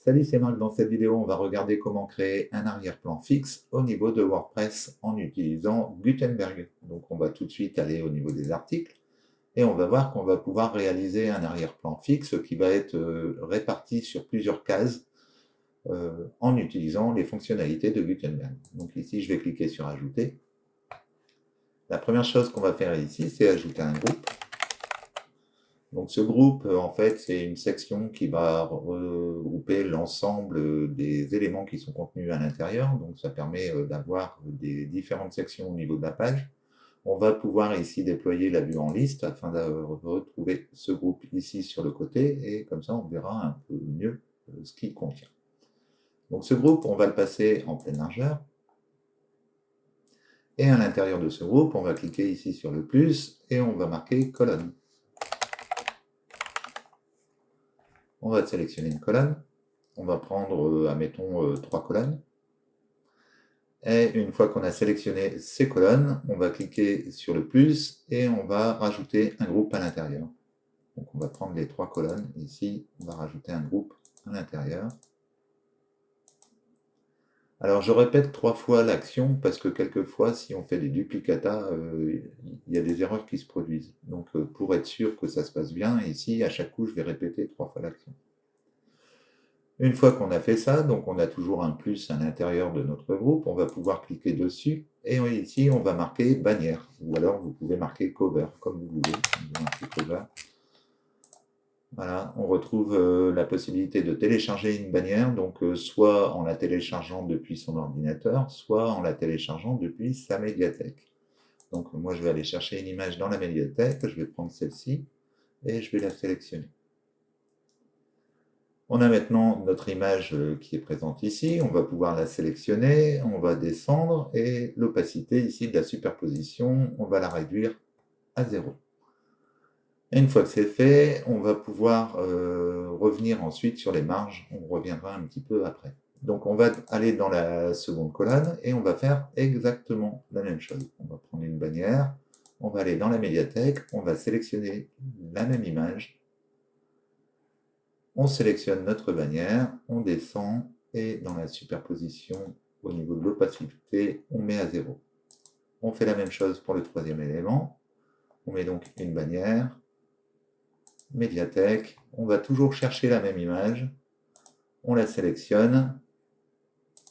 Salut, c'est Marc. Dans cette vidéo, on va regarder comment créer un arrière-plan fixe au niveau de WordPress en utilisant Gutenberg. Donc, on va tout de suite aller au niveau des articles et on va voir qu'on va pouvoir réaliser un arrière-plan fixe qui va être réparti sur plusieurs cases en utilisant les fonctionnalités de Gutenberg. Donc ici, je vais cliquer sur Ajouter. La première chose qu'on va faire ici, c'est ajouter un groupe. Donc ce groupe, en fait, c'est une section qui va regrouper l'ensemble des éléments qui sont contenus à l'intérieur. Donc ça permet d'avoir des différentes sections au niveau de la page. On va pouvoir ici déployer la vue en liste afin de retrouver ce groupe ici sur le côté et comme ça on verra un peu mieux ce qu'il contient. Donc ce groupe, on va le passer en pleine largeur. Et à l'intérieur de ce groupe, on va cliquer ici sur le plus et on va marquer colonne. On va sélectionner une colonne. On va prendre, admettons, 3 colonnes. Et une fois qu'on a sélectionné ces colonnes, on va cliquer sur le plus et on va rajouter un groupe à l'intérieur. Donc on va prendre les 3 colonnes. Ici, on va rajouter un groupe à l'intérieur. Alors je répète 3 fois l'action parce que quelquefois, si on fait des duplicata, il y a des erreurs qui se produisent. Donc pour être sûr que ça se passe bien, ici, à chaque coup, je vais répéter 3 fois l'action. Une fois qu'on a fait ça, donc on a toujours un plus à l'intérieur de notre groupe, on va pouvoir cliquer dessus, et ici on va marquer bannière, ou alors vous pouvez marquer cover, comme vous voulez. On va marquer cover. Voilà, on retrouve la possibilité de télécharger une bannière, donc soit en la téléchargeant depuis son ordinateur, soit en la téléchargeant depuis sa médiathèque. Donc moi je vais aller chercher une image dans la médiathèque, je vais prendre celle-ci, et je vais la sélectionner. On a maintenant notre image qui est présente ici, on va pouvoir la sélectionner, on va descendre, et l'opacité ici de la superposition, on va la réduire à 0. Et une fois que c'est fait, on va pouvoir revenir ensuite sur les marges, on reviendra un petit peu après. Donc on va aller dans la seconde colonne, et on va faire exactement la même chose. On va prendre une bannière, on va aller dans la médiathèque, on va sélectionner la même image, on sélectionne notre bannière, on descend, et dans la superposition, au niveau de l'opacité, on met à 0. On fait la même chose pour le troisième élément. On met donc une bannière, médiathèque, on va toujours chercher la même image, on la sélectionne,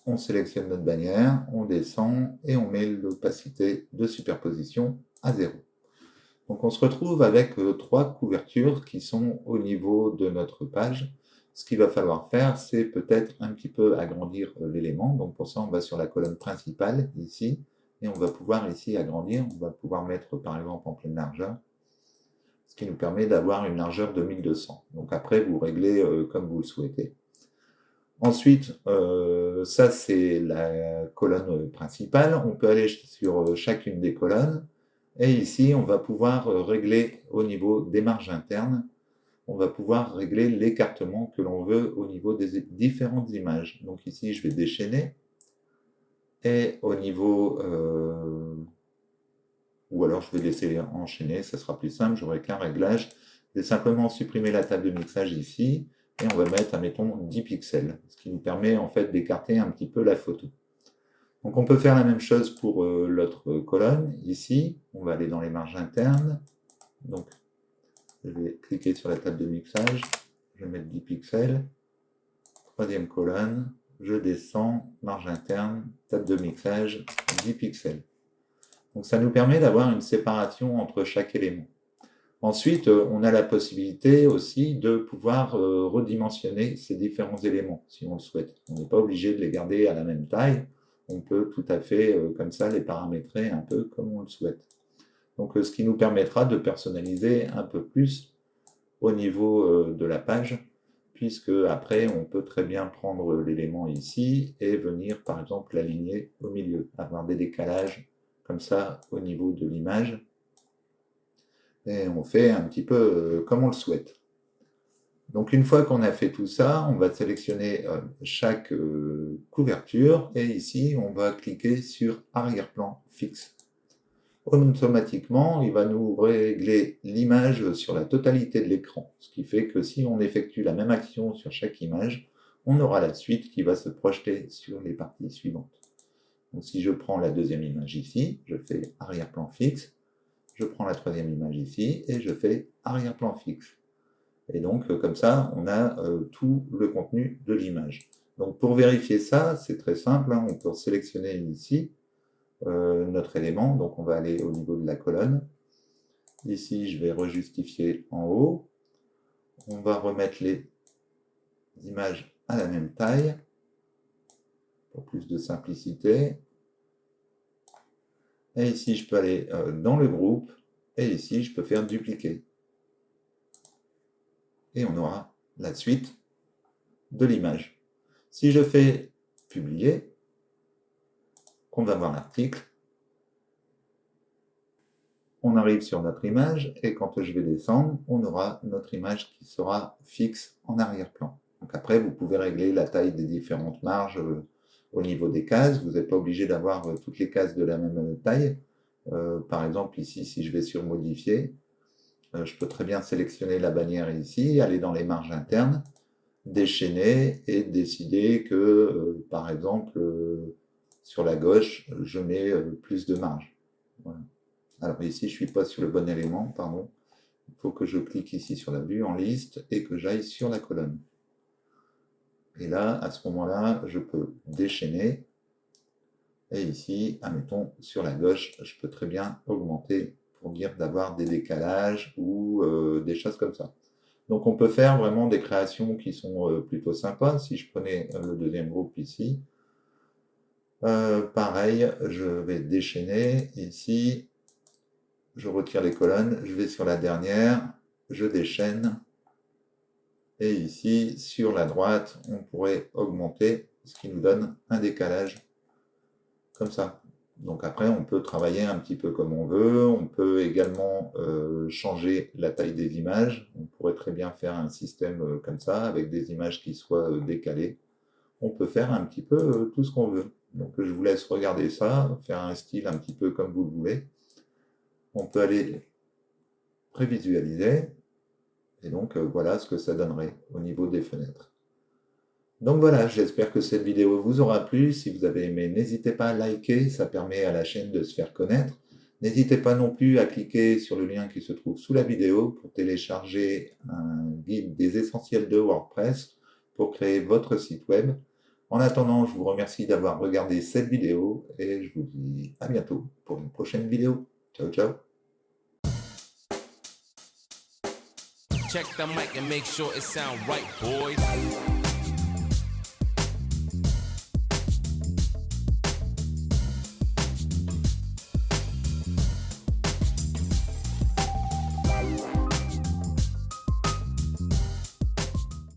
on sélectionne notre bannière, on descend, et on met l'opacité de superposition à 0. Donc on se retrouve avec 3 couvertures qui sont au niveau de notre page. Ce qu'il va falloir faire, c'est peut-être un petit peu agrandir l'élément. Donc pour ça, on va sur la colonne principale, ici, et on va pouvoir ici agrandir. On va pouvoir mettre par exemple en pleine largeur, ce qui nous permet d'avoir une largeur de 1200. Donc après, vous réglez comme vous le souhaitez. Ensuite, ça c'est la colonne principale. On peut aller sur chacune des colonnes. Et ici, on va pouvoir régler au niveau des marges internes, on va pouvoir régler l'écartement que l'on veut au niveau des différentes images. Donc ici, je vais déchaîner. Et au niveau... ou alors je vais laisser enchaîner, ça sera plus simple, j'aurai qu'un réglage. Je vais simplement supprimer la table de mixage ici, et on va mettre, admettons, 10 pixels, ce qui nous permet en fait d'écarter un petit peu la photo. Donc on peut faire la même chose pour l'autre colonne, ici, on va aller dans les marges internes, donc je vais cliquer sur la table de mixage, je vais mettre 10 pixels, troisième colonne, je descends, marge interne, table de mixage, 10 pixels. Donc ça nous permet d'avoir une séparation entre chaque élément. Ensuite, on a la possibilité aussi de pouvoir redimensionner ces différents éléments, si on le souhaite. On n'est pas obligé de les garder à la même taille, on peut tout à fait, comme ça, les paramétrer un peu comme on le souhaite. Donc, ce qui nous permettra de personnaliser un peu plus au niveau de la page, puisque après, on peut très bien prendre l'élément ici et venir, par exemple, l'aligner au milieu, avoir des décalages comme ça au niveau de l'image. Et on fait un petit peu comme on le souhaite. Donc une fois qu'on a fait tout ça, on va sélectionner chaque couverture et ici on va cliquer sur arrière-plan fixe. Automatiquement, il va nous régler l'image sur la totalité de l'écran, ce qui fait que si on effectue la même action sur chaque image, on aura la suite qui va se projeter sur les parties suivantes. Donc si je prends la deuxième image ici, je fais arrière-plan fixe, je prends la troisième image ici et je fais arrière-plan fixe. Et donc comme ça, on a tout le contenu de l'image. Donc pour vérifier ça, c'est très simple, hein, on peut sélectionner ici notre élément, donc on va aller au niveau de la colonne. Ici, je vais rejustifier en haut. On va remettre les images à la même taille pour plus de simplicité. Et ici, je peux aller dans le groupe. Et ici, je peux faire dupliquer. Et on aura la suite de l'image. Si je fais publier, on va voir l'article. On arrive sur notre image et quand je vais descendre, on aura notre image qui sera fixe en arrière-plan. Donc après, vous pouvez régler la taille des différentes marges au niveau des cases. Vous n'êtes pas obligé d'avoir toutes les cases de la même taille. Par exemple, ici, si je vais sur modifier, je peux très bien sélectionner la bannière ici, aller dans les marges internes, déchaîner et décider que, par exemple, sur la gauche, je mets plus de marge. Voilà. Alors ici, je ne suis pas sur le bon élément, pardon. Il faut que je clique ici sur la vue en liste et que j'aille sur la colonne. Et là, à ce moment-là, je peux déchaîner. Et ici, admettons, sur la gauche, je peux très bien augmenter pour dire d'avoir des décalages ou des choses comme ça. Donc on peut faire vraiment des créations qui sont plutôt sympas. Si je prenais le deuxième groupe ici, pareil, je vais déchaîner. Ici, je retire les colonnes, je vais sur la dernière, je déchaîne. Et ici, sur la droite, on pourrait augmenter, ce qui nous donne un décalage comme ça. Donc après, on peut travailler un petit peu comme on veut. On peut également changer la taille des images. On pourrait très bien faire un système comme ça, avec des images qui soient décalées. On peut faire un petit peu tout ce qu'on veut. Donc je vous laisse regarder ça, faire un style un petit peu comme vous le voulez. On peut aller prévisualiser. Et donc voilà ce que ça donnerait au niveau des fenêtres. Donc voilà, j'espère que cette vidéo vous aura plu. Si vous avez aimé, n'hésitez pas à liker, ça permet à la chaîne de se faire connaître. N'hésitez pas non plus à cliquer sur le lien qui se trouve sous la vidéo pour télécharger un guide des essentiels de WordPress pour créer votre site web. En attendant, je vous remercie d'avoir regardé cette vidéo et je vous dis à bientôt pour une prochaine vidéo. Ciao, ciao! Check the mic and make sure it sound right, boys.